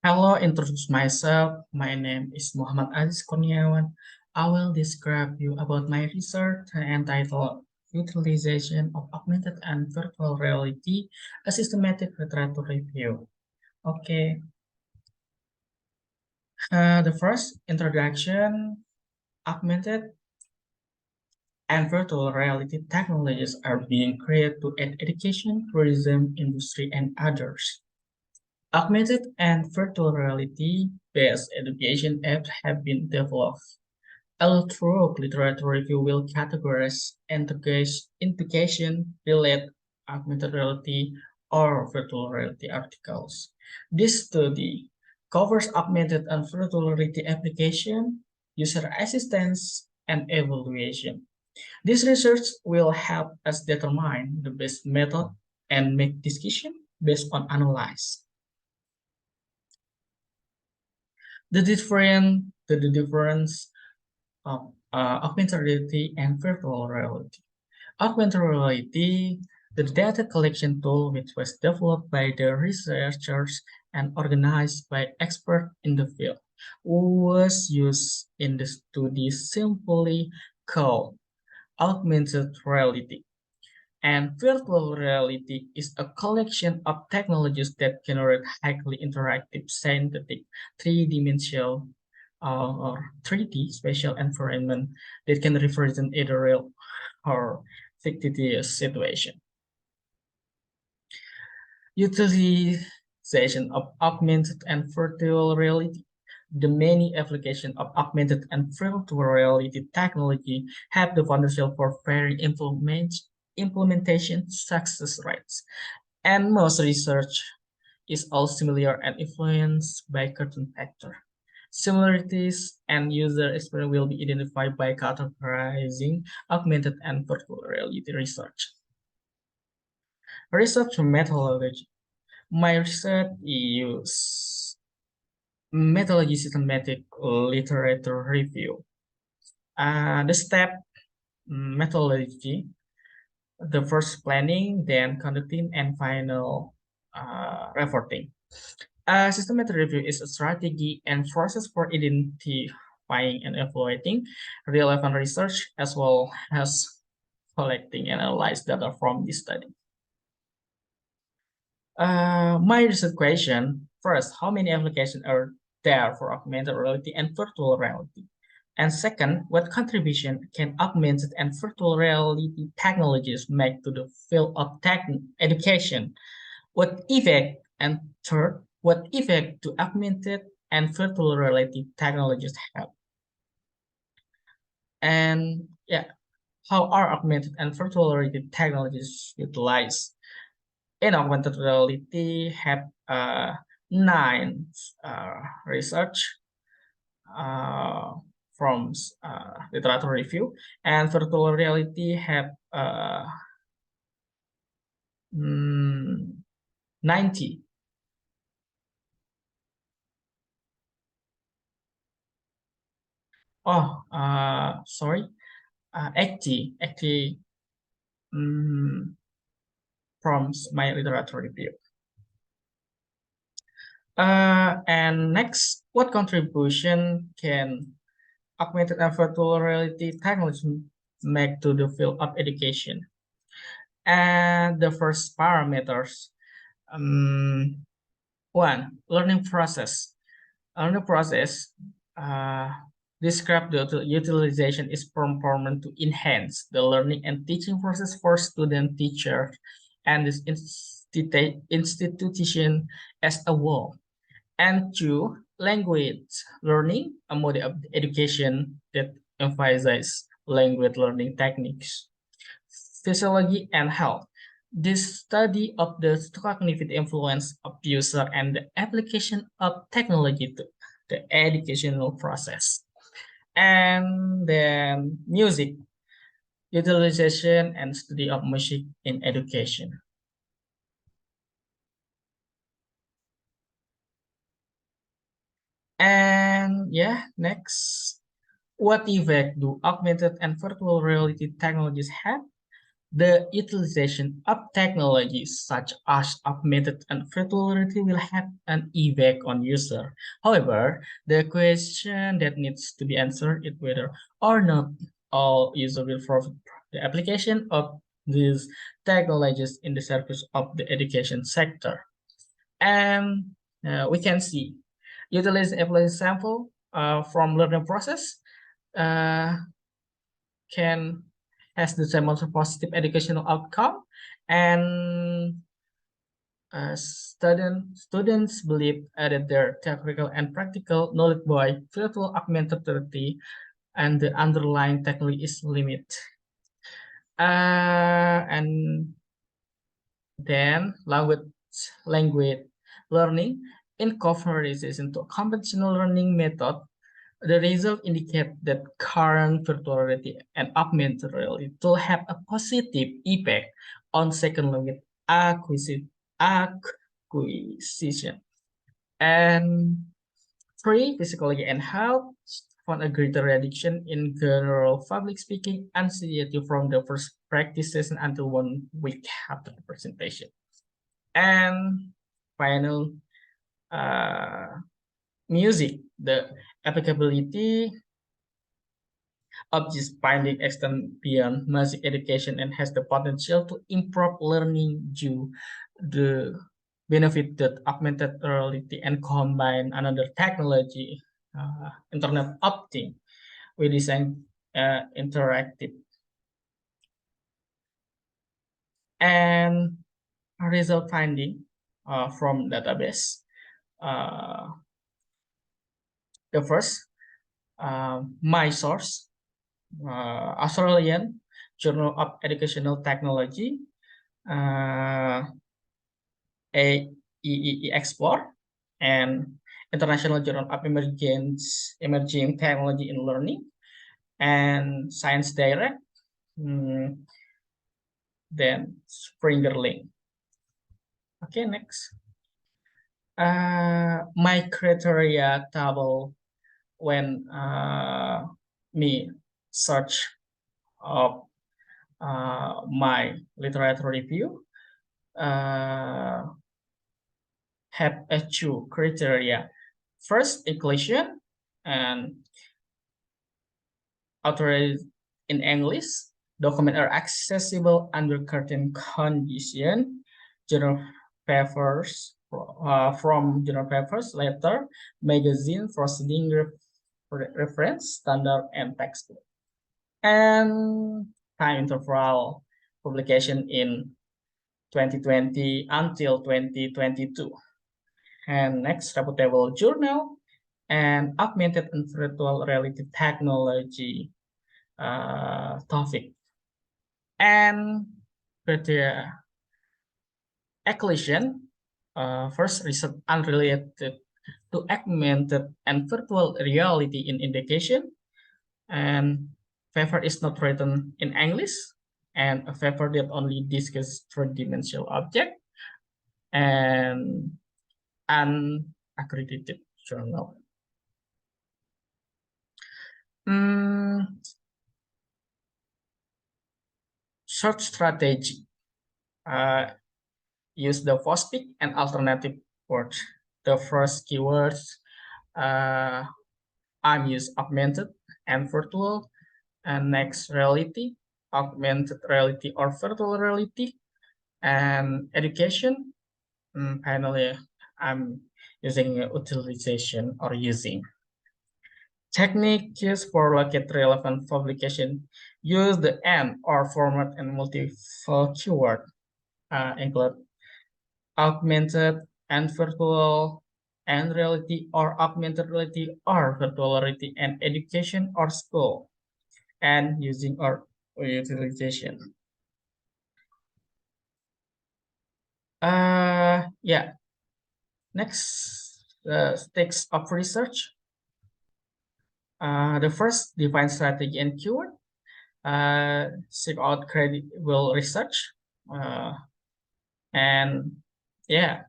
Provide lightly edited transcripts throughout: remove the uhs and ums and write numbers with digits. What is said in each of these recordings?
Hello, introduce myself. My name is Muhammad Aziz Kurniawan. I will describe you about my research entitled Utilization of Augmented and Virtual Reality, a Systematic Literature Review. Okay, the first introduction, augmented and virtual reality technologies are being created to aid education, tourism, industry, and others. Augmented and virtual reality-based education apps have been developed. A thorough literature review will categorize education-related augmented reality or virtual reality articles. This study covers augmented and virtual reality application, user assistance, and evaluation. This research will help us determine the best method and make decisions based on analysis. The difference of augmented reality and virtual reality. Augmented reality, the data collection tool which was developed by the researchers and organized by experts in the field, was used in the study simply called augmented reality. And virtual reality is a collection of technologies that generate highly interactive, synthetic, three-dimensional or 3D spatial environment that can represent either real or fictitious situation. Utilization of augmented and virtual reality. The many applications of augmented and virtual reality technology have the potential for varying implementation success rates, and most research is all similar and influenced by certain factors. Similarities and user experience will be identified by categorizing augmented and virtual reality research. Research methodology. My research use methodology systematic literature review. The step methodology, the first planning, then conducting, and final reporting. A systematic review is a strategy and process for identifying and evaluating relevant research as well as collecting and analyze data from the study. My research question, first, how many applications are there for augmented reality and virtual reality? And second, what contribution can augmented and virtual reality technologies make to the field of education? What effect, and third, what effect do augmented and virtual reality technologies have? And yeah, how are augmented and virtual reality technologies utilized? In augmented reality have 9 research uh, from literature review, and virtual reality have 90. Oh, sorry, 80 from my literature review. And next, what contribution can augmented and virtual reality technology make to the field of education? And the first parameters, one, learning process. Learning process describe the utilization is performed to enhance the learning and teaching process for student, teacher, and this institution as a whole. And two, language learning, a mode of education that emphasizes language learning techniques. Physiology and health. This study of the cognitive influence of user and the application of technology to the educational process. And then music, utilization and study of music in education. And yeah, next, what effect do augmented and virtual reality technologies have? The utilization of technologies such as augmented and virtual reality will have an effect on user. However, the question that needs to be answered is whether or not all users will profit from the application of these technologies in the service of the education sector. And we can see utilize a sample from learning process uh, can has the same also positive educational outcome, and students believe that their theoretical and practical knowledge by virtual augmented reality and the underlying technology is limited. And then language learning incorporates into a conventional learning method. The results indicate that current virtual reality and augmented reality will have a positive effect on second language acquisition. And three, physically and health found a greater reduction in general public speaking anxiety from the first practice session until 1 week after the presentation. And final, uh, music, the applicability of this finding extend beyond music education and has the potential to improve learning due the benefit that augmented reality and combine another technology, Internet of Things, we design interactive and result finding from database. Uh, the first, my source, Australian Journal of Educational Technology, uh, AEE Explore, and International Journal of Emerging Technology in Learning, and Science Direct, mm, then Springer Link. Okay, next. My criteria table when me search of my literature review have a two criteria. First, inclusion and authorized in English. Documents are accessible under certain condition. Journal papers from journal papers, letter, magazine, proceeding reference, standard, and textbook. And time interval publication in 2020 until 2022. And next, reputable journal and augmented and virtual reality technology topic. And criteria acclusion, first research unrelated to augmented and virtual reality in education, and paper is not written in English, and a paper that only discusses three-dimensional object, and unaccredited journal. Mm, search strategy. Use the post-pick and alternative words. The first keywords I'm use augmented and virtual, and next reality, augmented reality or virtual reality, and education. Finally, I'm using utilization or using. Technique used for locate relevant publication. Use the and or format and multiple keyword. Include augmented and virtual and reality or augmented reality or virtual reality and education or school, and using or utilization. Yeah. Next, stakes of research. The first, define strategy and keyword. Seek out credible research. And yeah,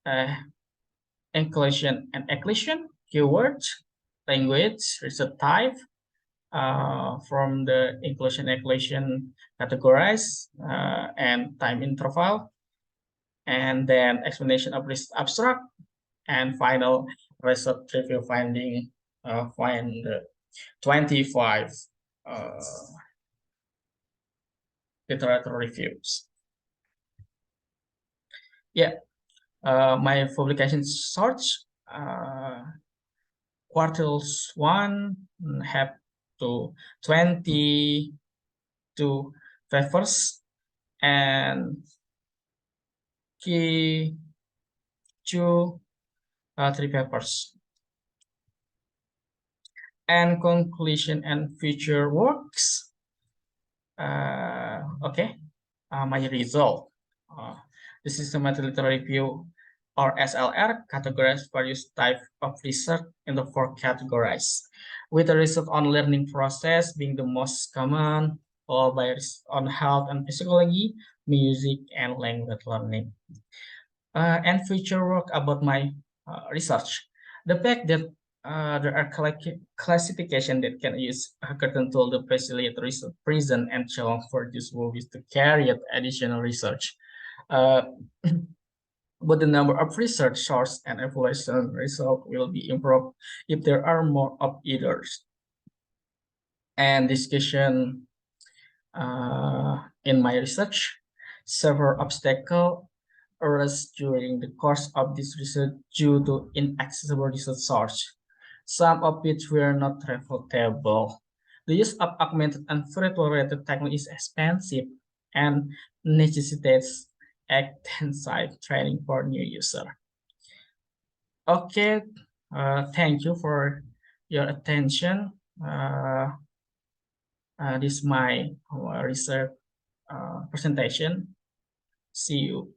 uh, inclusion and exclusion, keywords, language, research type, from the inclusion equation categorized and time interval, and then explanation of risk abstract, and final result review finding find 25 uh, literature reviews. Yeah, my publication search quarters one have to 22 papers and key two three papers, and conclusion and future works. Okay, my result. Uh, the systematic literature review, or SLR, categorized various types of research in the four categories, with the research on learning process being the most common, followed by research on health and physiology, music, and language learning. And future work about my research. The fact that there are classification that can use a curtain tool to facilitate research present and challenge for this movies to carry out additional research. Uh, but the number of research source and evaluation result will be improved if there are more of either. And discussion in my research, several obstacles arose during the course of this research due to inaccessible research sources, some of which were not refutable. The use of augmented and virtual reality technology is expensive and necessitates extensive training for new users. Okay, thank you for your attention. This is my research presentation. See you.